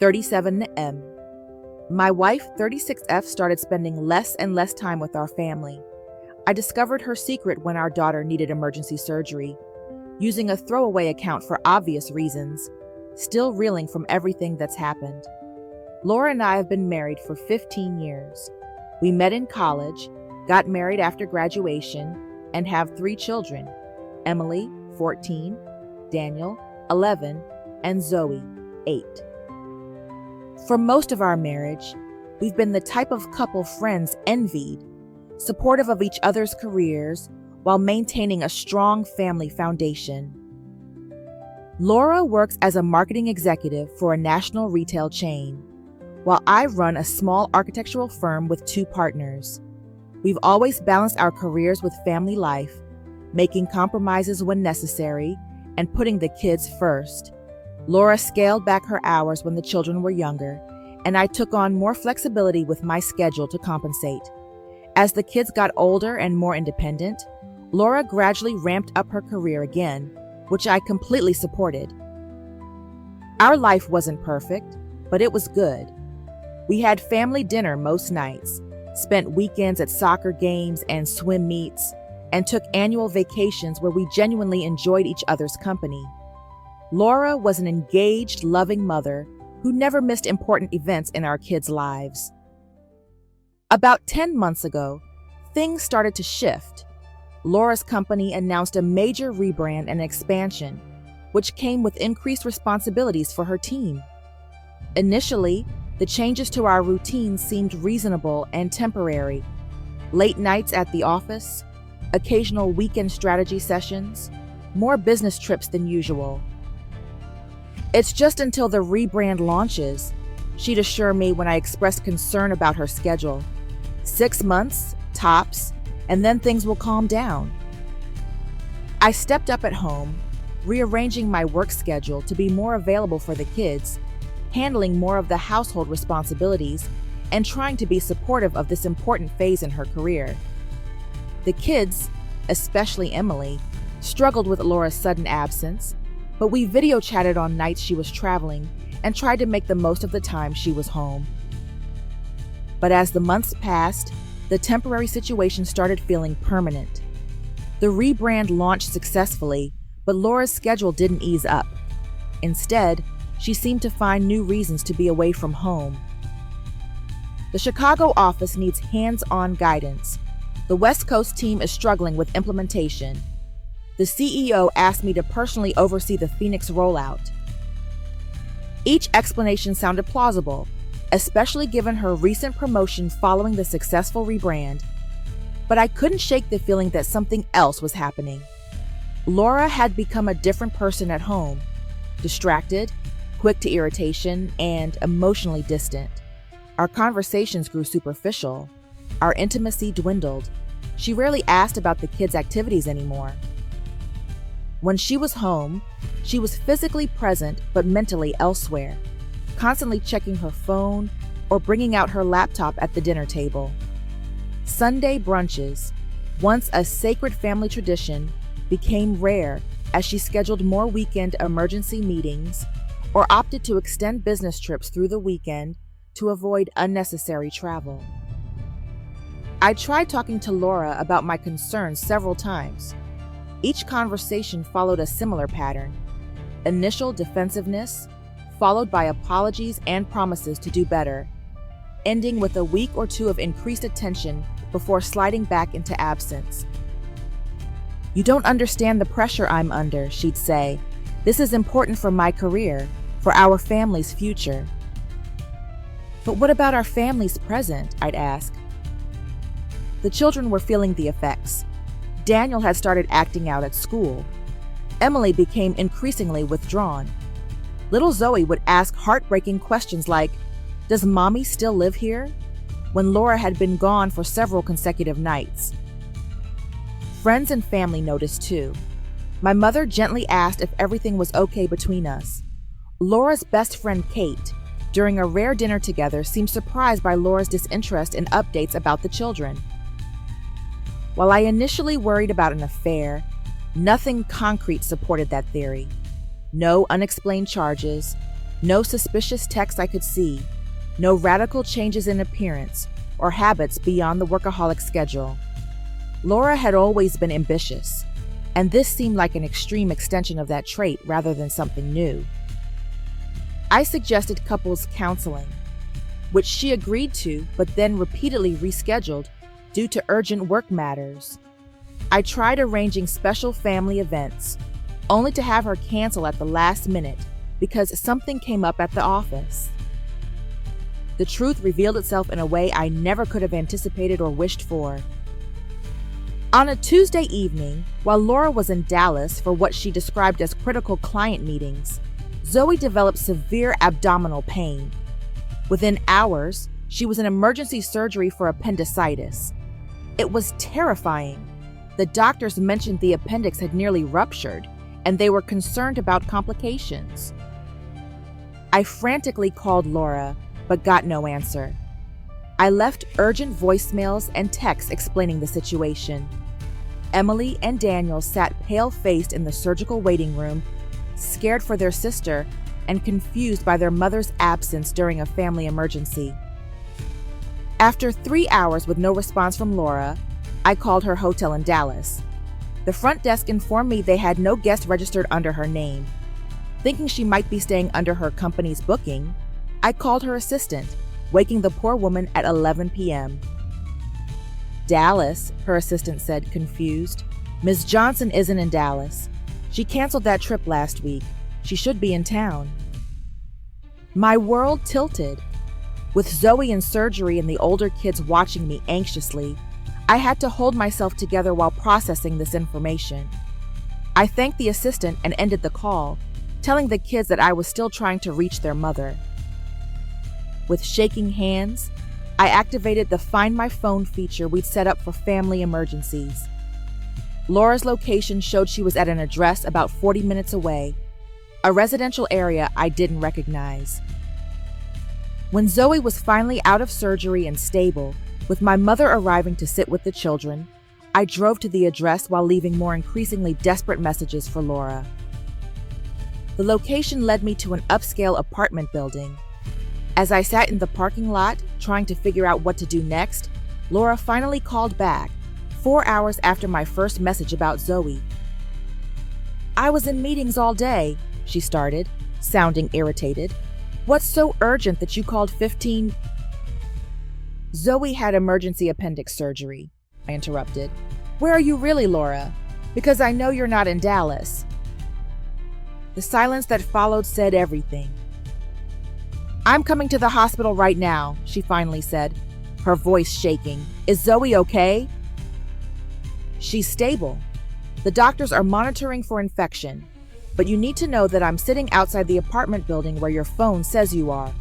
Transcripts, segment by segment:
37M. My wife, 36F, started spending less and less time with our family. I discovered her secret when our daughter needed emergency surgery, using a throwaway account for obvious reasons, still reeling from everything that's happened. Laura and I have been married for 15 years. We met in college, got married after graduation, and have 3 children: Emily, 14, Daniel, 11, and Zoe, 8. For most of our marriage, we've been the type of couple friends envied, supportive of each other's careers while maintaining a strong family foundation. Laura works as a marketing executive for a national retail chain, while I run a small architectural firm with 2 partners. We've always balanced our careers with family life, making compromises when necessary and putting the kids first. Laura scaled back her hours when the children were younger, and I took on more flexibility with my schedule to compensate. As the kids got older and more independent, Laura gradually ramped up her career again, which I completely supported. Our life wasn't perfect, but it was good. We had family dinner most nights, spent weekends at soccer games and swim meets, and took annual vacations where we genuinely enjoyed each other's company. Laura was an engaged, loving mother who never missed important events in our kids' lives. About 10 months ago, things started to shift. Laura's company announced a major rebrand and expansion, which came with increased responsibilities for her team. Initially, the changes to our routine seemed reasonable and temporary. Late nights at the office, occasional weekend strategy sessions, more business trips than usual. It's just until the rebrand launches, she'd assure me when I expressed concern about her schedule. 6 months, tops, and then things will calm down. I stepped up at home, rearranging my work schedule to be more available for the kids, handling more of the household responsibilities, and trying to be supportive of this important phase in her career. The kids, especially Emily, struggled with Laura's sudden absence, but we video chatted on nights she was traveling and tried to make the most of the time she was home. But as the months passed, the temporary situation started feeling permanent. The rebrand launched successfully, but Laura's schedule didn't ease up. Instead, she seemed to find new reasons to be away from home. The Chicago office needs hands-on guidance. The West Coast team is struggling with implementation. The CEO asked me to personally oversee the Phoenix rollout. Each explanation sounded plausible, especially given her recent promotion following the successful rebrand. But I couldn't shake the feeling that something else was happening. Laura had become a different person at home, distracted, quick to irritation, and emotionally distant. Our conversations grew superficial. Our intimacy dwindled. She rarely asked about the kids' activities anymore. When she was home, she was physically present but mentally elsewhere, constantly checking her phone or bringing out her laptop at the dinner table. Sunday brunches, once a sacred family tradition, became rare as she scheduled more weekend emergency meetings or opted to extend business trips through the weekend to avoid unnecessary travel. I tried talking to Laura about my concerns several times. Each conversation followed a similar pattern: initial defensiveness, followed by apologies and promises to do better, ending with a week or 2 of increased attention before sliding back into absence. "You don't understand the pressure I'm under," she'd say. "This is important for my career, for our family's future." "But what about our family's present?" I'd ask. The children were feeling the effects. Daniel had started acting out at school. Emily became increasingly withdrawn. Little Zoe would ask heartbreaking questions like, "Does mommy still live here?" when Laura had been gone for several consecutive nights. Friends and family noticed too. My mother gently asked if everything was okay between us. Laura's best friend Kate, during a rare dinner together, seemed surprised by Laura's disinterest in updates about the children. While I initially worried about an affair, nothing concrete supported that theory. No unexplained charges, No suspicious texts I could see, no radical changes in appearance or habits beyond the workaholic schedule. Laura had always been ambitious, and this seemed like an extreme extension of that trait rather than something new. I suggested couples counseling, which she agreed to but then repeatedly rescheduled due to urgent work matters. I tried arranging special family events, only to have her cancel at the last minute because something came up at the office. The truth revealed itself in a way I never could have anticipated or wished for. On a Tuesday evening, while Laura was in Dallas for what she described as critical client meetings, Zoe developed severe abdominal pain. Within hours, she was in emergency surgery for appendicitis. It was terrifying. The doctors mentioned the appendix had nearly ruptured, and they were concerned about complications. I frantically called Laura, but got no answer. I left urgent voicemails and texts explaining the situation. Emily and Daniel sat pale-faced in the surgical waiting room, scared for their sister and confused by their mother's absence during a family emergency. After 3 hours with no response from Laura, I called her hotel in Dallas. The front desk informed me they had no guest registered under her name. Thinking she might be staying under her company's booking, I called her assistant, waking the poor woman at 11 p.m. Dallas, her assistant said, confused. Ms. Johnson isn't in Dallas. She canceled that trip last week. She should be in town. My world tilted. With Zoe in surgery and the older kids watching me anxiously, I had to hold myself together while processing this information. I thanked the assistant and ended the call, telling the kids that I was still trying to reach their mother. With shaking hands, I activated the Find My Phone feature we'd set up for family emergencies. Laura's location showed she was at an address about 40 minutes away, a residential area I didn't recognize. When Zoe was finally out of surgery and stable, with my mother arriving to sit with the children, I drove to the address while leaving more increasingly desperate messages for Laura. The location led me to an upscale apartment building. As I sat in the parking lot, trying to figure out what to do next, Laura finally called back, 4 hours after my first message about Zoe. "I was in meetings all day," she started, sounding irritated. "What's so urgent that you called 15—" "Zoe had emergency appendix surgery," I interrupted. "Where are you really, Laura? Because I know you're not in Dallas." The silence that followed said everything. "I'm coming to the hospital right now," she finally said, her voice shaking. "Is Zoe okay?" "She's stable. The doctors are monitoring for infection, but you need to know that I'm sitting outside the apartment building where your phone says you are.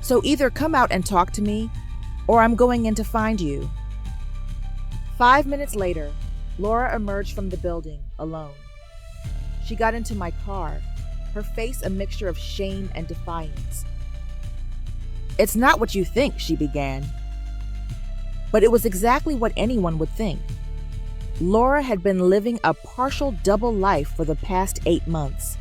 So either come out and talk to me, or I'm going in to find you." 5 minutes later, Laura emerged from the building, alone. She got into my car, her face a mixture of shame and defiance. "It's not what you think," she began. But it was exactly what anyone would think. Laura had been living a partial double life for the past 8 months.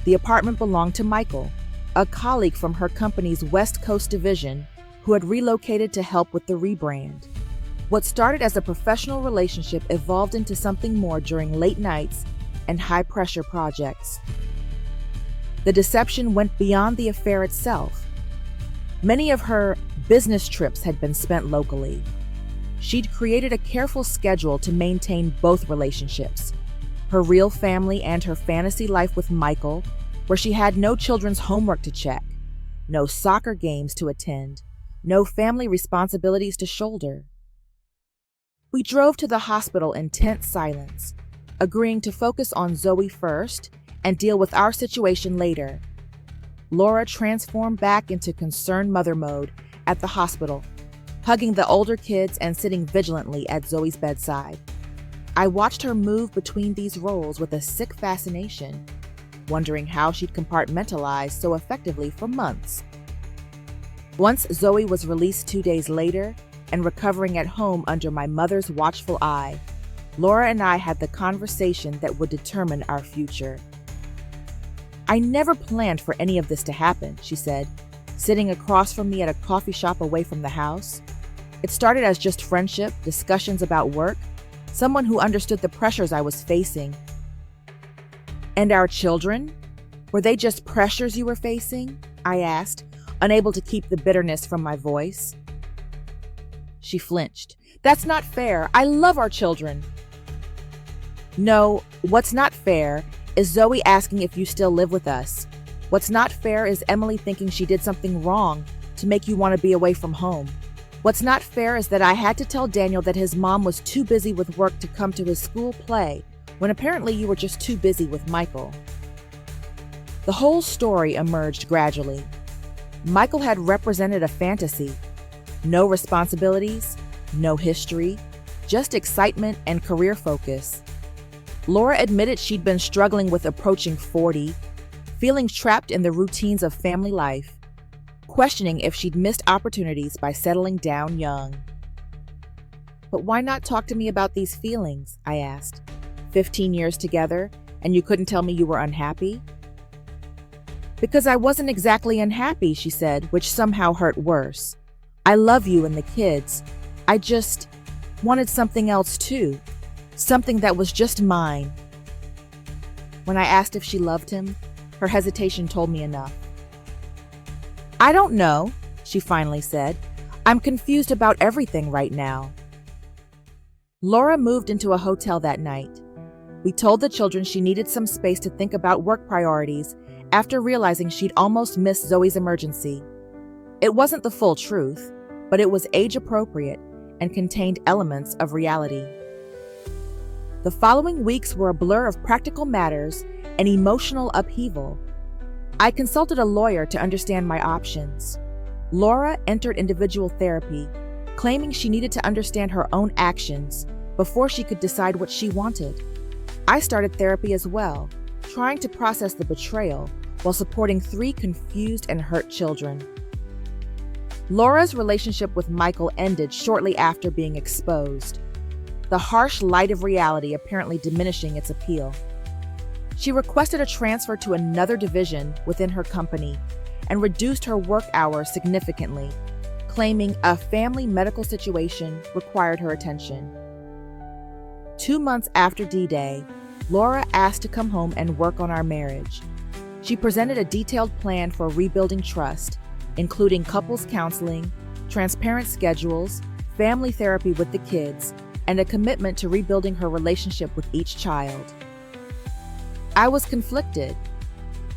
The apartment belonged to Michael, a colleague from her company's West Coast division who had relocated to help with the rebrand. What started as a professional relationship evolved into something more during late nights and high-pressure projects. The deception went beyond the affair itself. Many of her business trips had been spent locally. She'd created a careful schedule to maintain both relationships, her real family and her fantasy life with Michael, where she had no children's homework to check, no soccer games to attend, no family responsibilities to shoulder. We drove to the hospital in tense silence, agreeing to focus on Zoe first and deal with our situation later. Laura transformed back into concerned mother mode at the hospital, hugging the older kids and sitting vigilantly at Zoe's bedside. I watched her move between these roles with a sick fascination, wondering how she'd compartmentalized so effectively for months. Once Zoe was released 2 days later and recovering at home under my mother's watchful eye, Laura and I had the conversation that would determine our future. I never planned for any of this to happen, she said, sitting across from me at a coffee shop away from the house. It started as just friendship, discussions about work, someone who understood the pressures I was facing. And our children? Were they just pressures you were facing? I asked, unable to keep the bitterness from my voice. She flinched. That's not fair. I love our children. No, what's not fair is Zoe asking if you still live with us. What's not fair is Emily thinking she did something wrong to make you want to be away from home. What's not fair is that I had to tell Daniel that his mom was too busy with work to come to his school play, when apparently you were just too busy with Michael. The whole story emerged gradually. Michael had represented a fantasy. No responsibilities, no history, just excitement and career focus. Laura admitted she'd been struggling with approaching 40, feeling trapped in the routines of family life, questioning if she'd missed opportunities by settling down young. But why not talk to me about these feelings? I asked. 15 years together, and you couldn't tell me you were unhappy? Because I wasn't exactly unhappy, she said, which somehow hurt worse. I love you and the kids. I just wanted something else too. Something that was just mine. When I asked if she loved him, her hesitation told me enough. I don't know, she finally said. I'm confused about everything right now. Laura moved into a hotel that night. We told the children she needed some space to think about work priorities after realizing she'd almost missed Zoe's emergency. It wasn't the full truth, but it was age-appropriate and contained elements of reality. The following weeks were a blur of practical matters and emotional upheaval. I consulted a lawyer to understand my options. Laura entered individual therapy, claiming she needed to understand her own actions before she could decide what she wanted. I started therapy as well, trying to process the betrayal while supporting 3 confused and hurt children. Laura's relationship with Michael ended shortly after being exposed, the harsh light of reality apparently diminishing its appeal. She requested a transfer to another division within her company and reduced her work hours significantly, claiming a family medical situation required her attention. 2 months after D-Day, Laura asked to come home and work on our marriage. She presented a detailed plan for rebuilding trust, including couples counseling, transparent schedules, family therapy with the kids, and a commitment to rebuilding her relationship with each child. I was conflicted.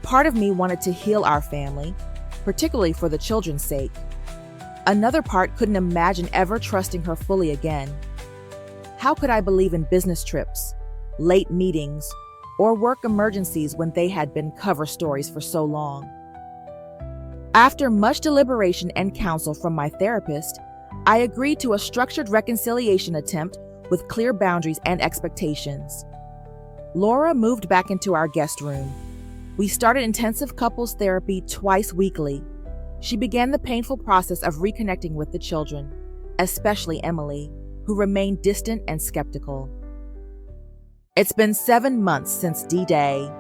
Part of me wanted to heal our family, particularly for the children's sake. Another part couldn't imagine ever trusting her fully again. How could I believe in business trips, late meetings, or work emergencies when they had been cover stories for so long? After much deliberation and counsel from my therapist, I agreed to a structured reconciliation attempt with clear boundaries and expectations. Laura moved back into our guest room. We started intensive couples therapy twice weekly. She began the painful process of reconnecting with the children, especially Emily, who remained distant and skeptical. It's been 7 months since D-Day,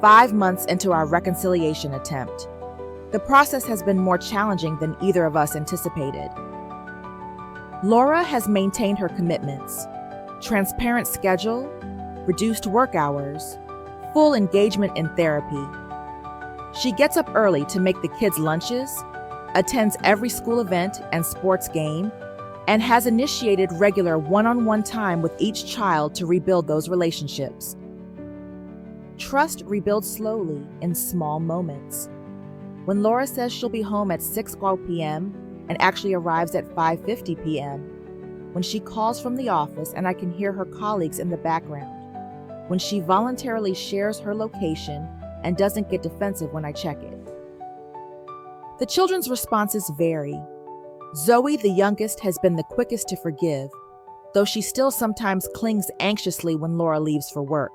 5 months into our reconciliation attempt. The process has been more challenging than either of us anticipated. Laura has maintained her commitments: transparent schedule, reduced work hours, full engagement in therapy. She gets up early to make the kids' lunches, attends every school event and sports game, and has initiated regular one-on-one time with each child to rebuild those relationships. Trust rebuilds slowly in small moments. When Laura says she'll be home at 6:12 p.m. and actually arrives at 5:50 p.m., when she calls from the office and I can hear her colleagues in the background, when she voluntarily shares her location and doesn't get defensive when I check it. The children's responses vary. Zoe, the youngest, has been the quickest to forgive, though she still sometimes clings anxiously when Laura leaves for work.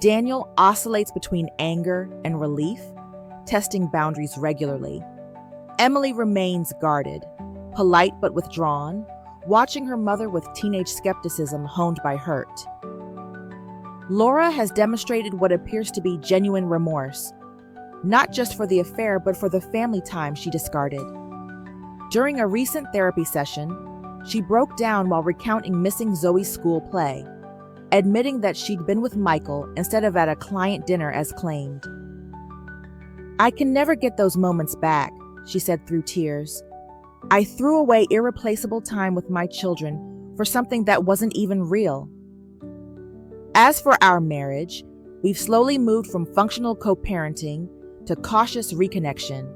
Daniel oscillates between anger and relief, testing boundaries regularly. Emily remains guarded, polite but withdrawn, watching her mother with teenage skepticism honed by hurt. Laura has demonstrated what appears to be genuine remorse, not just for the affair, but for the family time she discarded. During a recent therapy session, she broke down while recounting missing Zoe's school play, admitting that she'd been with Michael instead of at a client dinner as claimed. "I can never get those moments back," she said through tears. "I threw away irreplaceable time with my children for something that wasn't even real." As for our marriage, we've slowly moved from functional co-parenting to cautious reconnection.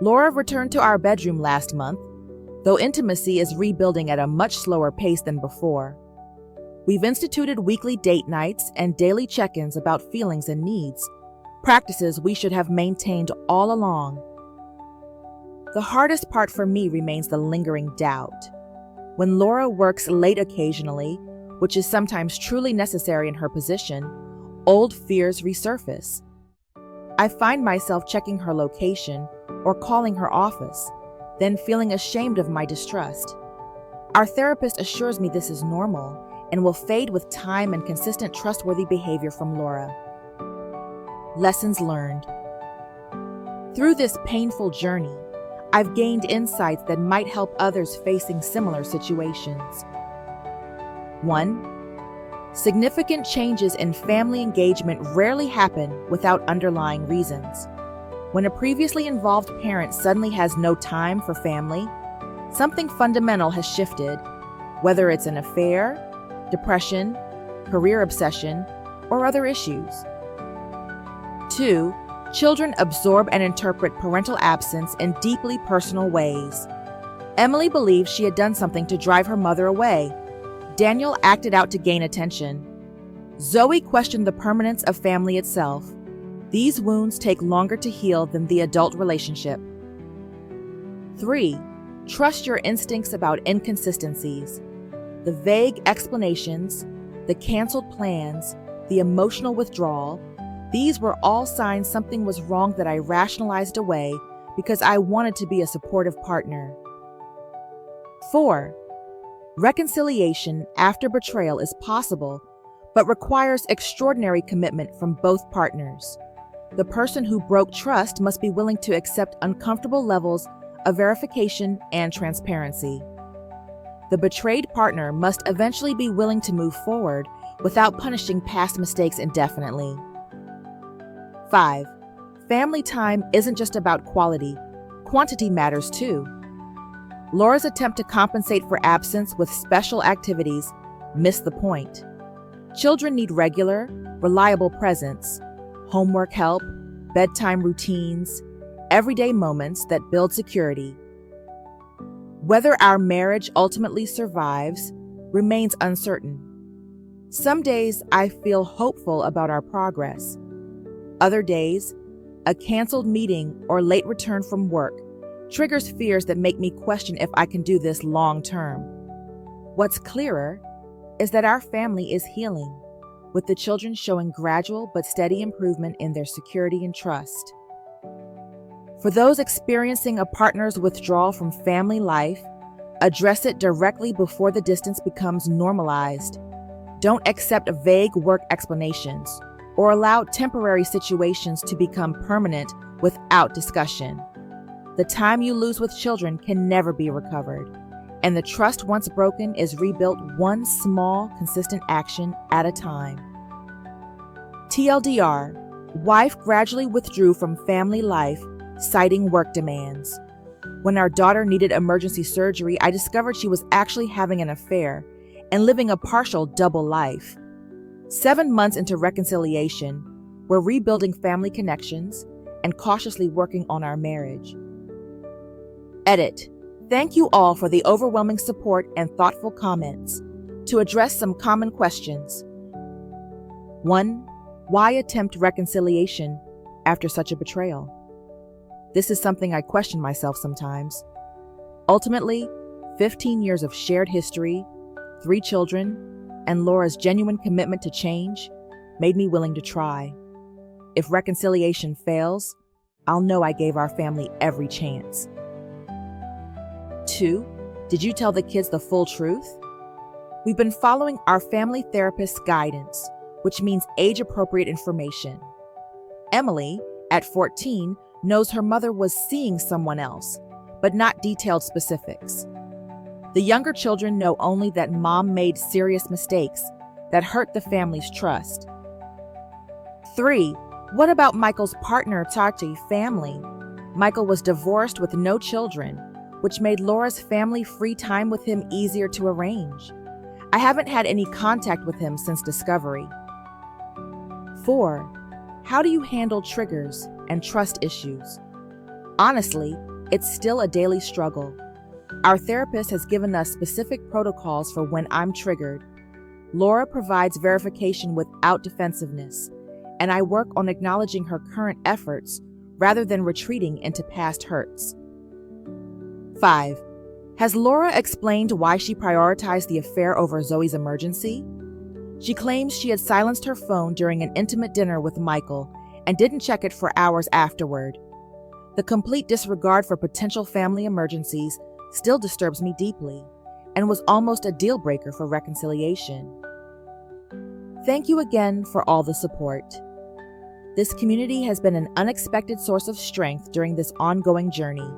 Laura returned to our bedroom last month, though intimacy is rebuilding at a much slower pace than before. We've instituted weekly date nights and daily check-ins about feelings and needs, practices we should have maintained all along. The hardest part for me remains the lingering doubt. When Laura works late occasionally, which is sometimes truly necessary in her position, old fears resurface. I find myself checking her location or calling her office, then feeling ashamed of my distrust. Our therapist assures me this is normal and will fade with time and consistent trustworthy behavior from Laura. Lessons learned. Through this painful journey, I've gained insights that might help others facing similar situations. 1. Significant changes in family engagement rarely happen without underlying reasons. When a previously involved parent suddenly has no time for family, something fundamental has shifted, whether it's an affair, depression, career obsession, or other issues. 2. Children absorb and interpret parental absence in deeply personal ways. Emily believed she had done something to drive her mother away. Daniel acted out to gain attention. Zoe questioned the permanence of family itself. These wounds take longer to heal than the adult relationship. 3. Trust your instincts about inconsistencies. The vague explanations, the canceled plans, the emotional withdrawal, these were all signs something was wrong that I rationalized away because I wanted to be a supportive partner. 4. Reconciliation after betrayal is possible, but requires extraordinary commitment from both partners. The person who broke trust must be willing to accept uncomfortable levels of verification and transparency. The betrayed partner must eventually be willing to move forward without punishing past mistakes indefinitely. 5. Family time isn't just about quality. Quantity matters too. Laura's attempt to compensate for absence with special activities missed the point. Children need regular, reliable presence, homework help, bedtime routines, everyday moments that build security. Whether our marriage ultimately survives remains uncertain. Some days I feel hopeful about our progress. Other days, a canceled meeting or late return from work triggers fears that make me question if I can do this long term. What's clearer is that our family is healing, with the children showing gradual but steady improvement in their security and trust. For those experiencing a partner's withdrawal from family life, address it directly before the distance becomes normalized. Don't accept vague work explanations or allow temporary situations to become permanent without discussion. The time you lose with children can never be recovered, and the trust once broken is rebuilt one small, consistent action at a time. TLDR, wife gradually withdrew from family life, citing work demands. When our daughter needed emergency surgery, I discovered she was actually having an affair and living a partial double life. 7 months into reconciliation, we're rebuilding family connections and cautiously working on our marriage. Edit. Thank you all for the overwhelming support and thoughtful comments. To address some common questions. 1. Why attempt reconciliation after such a betrayal? This is something I question myself sometimes. Ultimately, 15 years of shared history, 3 children, and Laura's genuine commitment to change made me willing to try. If reconciliation fails, I'll know I gave our family every chance. 2. Did you tell the kids the full truth? We've been following our family therapist's guidance, which means age-appropriate information. Emily, at 14, knows her mother was seeing someone else, but not detailed specifics. The younger children know only that mom made serious mistakes that hurt the family's trust. 3. What about Michael's partner, Tati, family? Michael was divorced with no children, which made Laura's family free time with him easier to arrange. I haven't had any contact with him since discovery. 4. How do you handle triggers and trust issues? Honestly, it's still a daily struggle. Our therapist has given us specific protocols for when I'm triggered. Laura provides verification without defensiveness, and I work on acknowledging her current efforts rather than retreating into past hurts. 5. Has Laura explained why she prioritized the affair over Zoe's emergency? She claims she had silenced her phone during an intimate dinner with Michael and didn't check it for hours afterward. The complete disregard for potential family emergencies still disturbs me deeply and was almost a deal breaker for reconciliation. Thank you again for all the support. This community has been an unexpected source of strength during this ongoing journey.